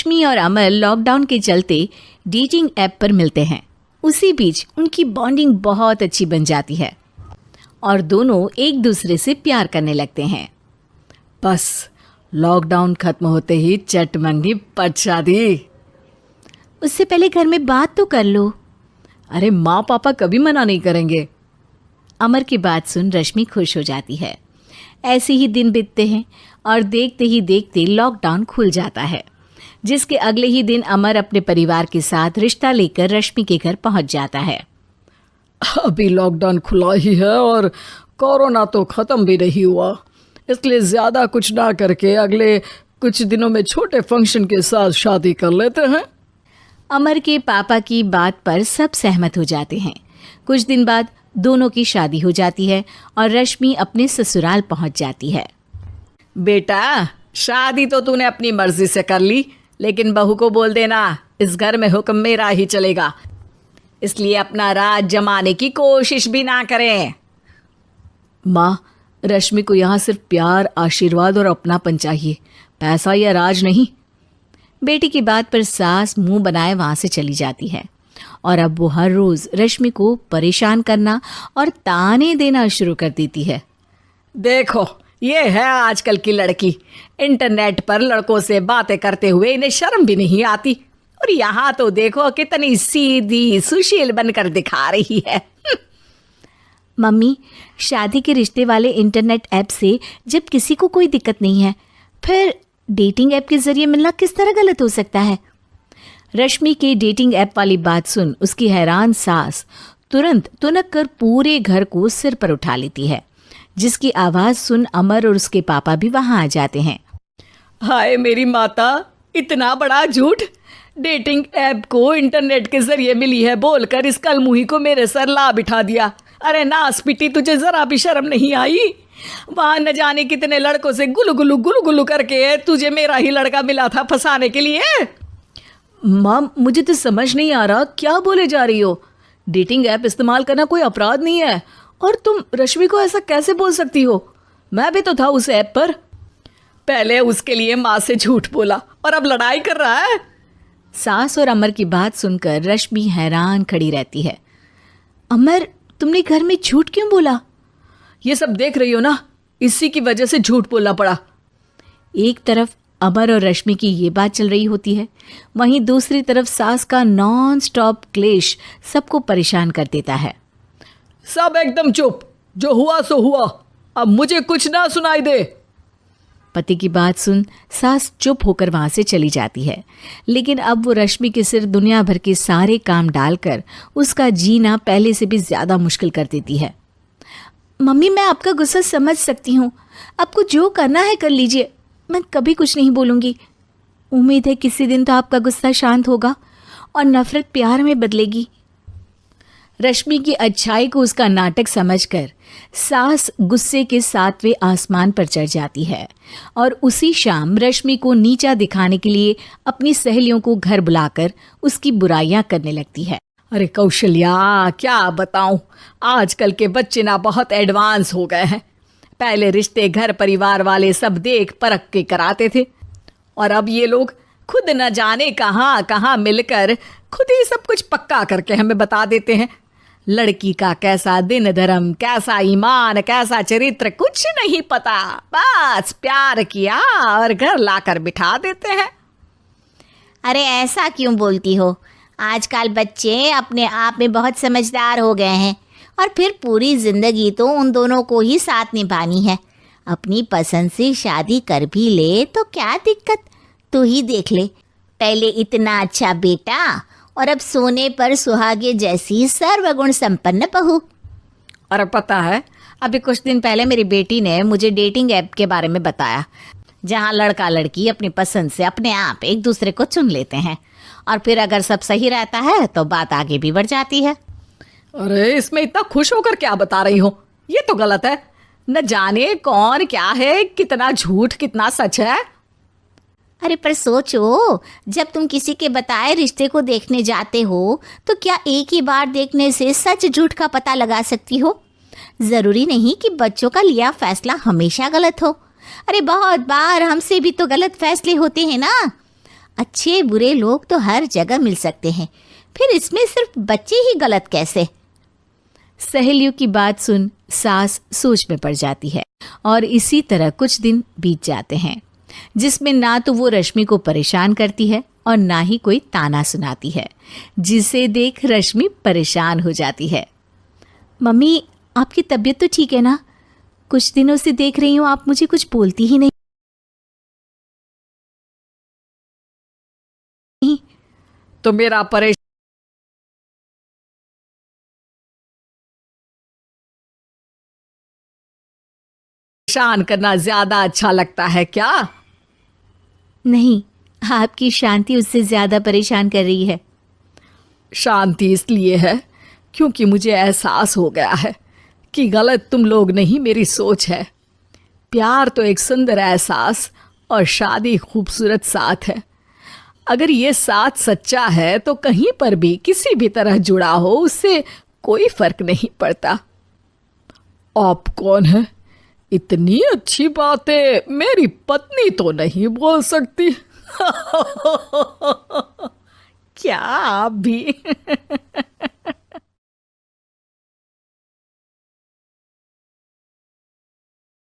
रश्मि और अमर लॉकडाउन के चलते डेटिंग ऐप पर मिलते हैं। उसी बीच उनकी बॉन्डिंग बहुत अच्छी बन जाती है और दोनों एक दूसरे से प्यार करने लगते हैं। बस लॉकडाउन खत्म होते ही चट मंडी पट शादी। उससे पहले घर में बात तो कर लो। अरे माँ पापा कभी मना नहीं करेंगे। अमर की बात सुन रश्मि खुश हो जाती है। ऐसे ही दिन बीतते हैं और देखते ही देखते लॉकडाउन खुल जाता है, जिसके अगले ही दिन अमर अपने परिवार के साथ रिश्ता लेकर रश्मि के घर पहुंच जाता है। अभी लॉकडाउन खुला ही है और कोरोना तो ख़त्म भी नहीं हुआ, इसलिए ज़्यादा कुछ ना करके अगले कुछ दिनों में छोटे फंक्शन के साथ शादी कर लेते हैं। अमर के पापा की बात पर सब सहमत हो जाते हैं। कुछ दिन बाद दोनों की शादी हो जाती है और रश्मि अपने ससुराल पहुंच जाती है। बेटा, शादी तो तूने अपनी मर्जी से कर ली, लेकिन बहू को बोल देना इस घर में हुक्म मेरा ही चलेगा, इसलिए अपना राज जमाने की कोशिश भी ना करें। माँ, रश्मि को यहाँ सिर्फ प्यार, आशीर्वाद और अपनापन चाहिए, पैसा या राज नहीं। बेटी की बात पर सास मुंह बनाए वहां से चली जाती है और अब वो हर रोज रश्मि को परेशान करना और ताने देना शुरू कर देती है। देखो, ये है आजकल की लड़की, इंटरनेट पर लड़कों से बातें करते हुए इन्हें शर्म भी नहीं आती, और यहाँ तो देखो कितनी सीधी सुशील बनकर दिखा रही है। मम्मी, शादी के रिश्ते वाले इंटरनेट ऐप से जब किसी को कोई दिक्कत नहीं है, फिर डेटिंग ऐप के जरिए मिलना किस तरह गलत हो सकता है? रश्मि के डेटिंग ऐप वाली बात सुन उसकी हैरान सास तुरंत तुनक कर पूरे घर को सिर पर उठा लेती है, जिसकी आवाज सुन अमर और उसके पापा भी वहां आ जाते हैं। हाय मेरी माता, इतना बड़ा झूठ! डेटिंग ऐप को इंटरनेट के जरिए मिली है बोलकर इस कलमुही को मेरे सर ला बिठा दिया। अरे नास पिटी, तुझे जरा भी शर्म नहीं आई? वहां न जाने कितने लड़कों से गुलू गुलू करके तुझे मेरा ही लड़का मिला था फंसाने के लिए। माँ, मुझे तो समझ नहीं आ रहा क्या बोले जा रही हो। डेटिंग ऐप इस्तेमाल करना कोई अपराध नहीं है, और तुम रश्मि को ऐसा कैसे बोल सकती हो? मैं भी तो था उस ऐप पर। पहले उसके लिए माँ से झूठ बोला और अब लड़ाई कर रहा है। सास और अमर की बात सुनकर रश्मि हैरान खड़ी रहती है। अमर, तुमने घर में झूठ क्यों बोला? ये सब देख रही हो ना, इसी की वजह से झूठ बोलना पड़ा। एक तरफ अमर और रश्मि की ये बात चल रही होती है, वहीं दूसरी तरफ सास का नॉन स्टॉप क्लेश सबको परेशान कर देता है। सब एकदम चुप, जो हुआ सो हुआ, अब मुझे कुछ ना सुनाई दे। पति की बात सुन सास चुप होकर वहां से चली जाती है, लेकिन अब वो रश्मि के सिर दुनिया भर के सारे काम डालकर उसका जीना पहले से भी ज्यादा मुश्किल कर देती है। मम्मी, मैं आपका गुस्सा समझ सकती हूँ, आपको जो करना है कर लीजिए, मैं कभी कुछ नहीं बोलूँगी। उम्मीद है किसी दिन तो आपका गुस्सा शांत होगा और नफरत प्यार में बदलेगी। रश्मि की अच्छाई को उसका नाटक समझकर सास गुस्से के 7वें आसमान पर चढ़ जाती है और उसी शाम रश्मि को नीचा दिखाने के लिए अपनी सहेलियों को घर बुलाकर उसकी बुराइयां करने लगती है। अरे कौशल्या, क्या बताऊं, आजकल के बच्चे ना बहुत एडवांस हो गए हैं। पहले रिश्ते घर परिवार वाले सब देख परख के कराते थे, और अब ये लोग खुद न जाने कहाँ कहाँ मिलकर खुद ही सब कुछ पक्का करके हमें बता देते हैं। लड़की का कैसा दिन धर्म, कैसा ईमान, कैसा चरित्र कुछ नहीं पता, बस प्यार किया और घर लाकर बिठा देते हैं। अरे ऐसा क्यों बोलती हो? आजकल बच्चे अपने आप में बहुत समझदार हो गए हैं, और फिर पूरी जिंदगी तो उन दोनों को ही साथ निभानी है। अपनी पसंद से शादी कर भी ले तो क्या दिक्कत, तू ही देख ले, पहले इतना अच्छा बेटा और अब सोने पर सुहागे जैसी सर्वगुण संपन्न बहू। और पता है, अभी कुछ दिन पहले मेरी बेटी ने मुझे डेटिंग ऐप के बारे में बताया, जहाँ लड़का लड़की अपनी पसंद से अपने आप एक दूसरे को चुन लेते हैं, और फिर अगर सब सही रहता है तो बात आगे भी बढ़ जाती है। अरे इसमें इतना खुश होकर क्या बता रही हो? ये तो गलत है। न जाने कौन क्या है, कितना झूठ कितना सच है। अरे पर सोचो, जब तुम किसी के बताए रिश्ते को देखने जाते हो तो क्या एक ही बार देखने से सच झूठ का पता लगा सकती हो? ज़रूरी नहीं कि बच्चों का लिया फैसला हमेशा गलत हो। अरे बहुत बार हमसे भी तो गलत फैसले होते हैं ना। अच्छे बुरे लोग तो हर जगह मिल सकते हैं, फिर इसमें सिर्फ बच्चे ही गलत कैसे? सहेलियों की बात सुन सास सोच में पड़ जाती है और इसी तरह कुछ दिन बीत जाते हैं जिसमें ना तो वो रश्मि को परेशान करती है और ना ही कोई ताना सुनाती है, जिसे देख रश्मि परेशान हो जाती है। मम्मी, आपकी तबीयत तो ठीक है ना? कुछ दिनों से देख रही हूँ आप मुझे कुछ बोलती ही नहीं। तो मेरा परेशान करना ज्यादा अच्छा लगता है क्या? नहीं, आपकी शांति उससे ज्यादा परेशान कर रही है। शांति इसलिए है क्योंकि मुझे एहसास हो गया है कि गलत तुम लोग नहीं, मेरी सोच है। प्यार तो एक सुंदर एहसास और शादी खूबसूरत साथ है। अगर ये साथ सच्चा है तो कहीं पर भी किसी भी तरह जुड़ा हो उससे कोई फर्क नहीं पड़ता। आप कौन है? इतनी अच्छी बातें मेरी पत्नी तो नहीं बोल सकती। क्या आप भी?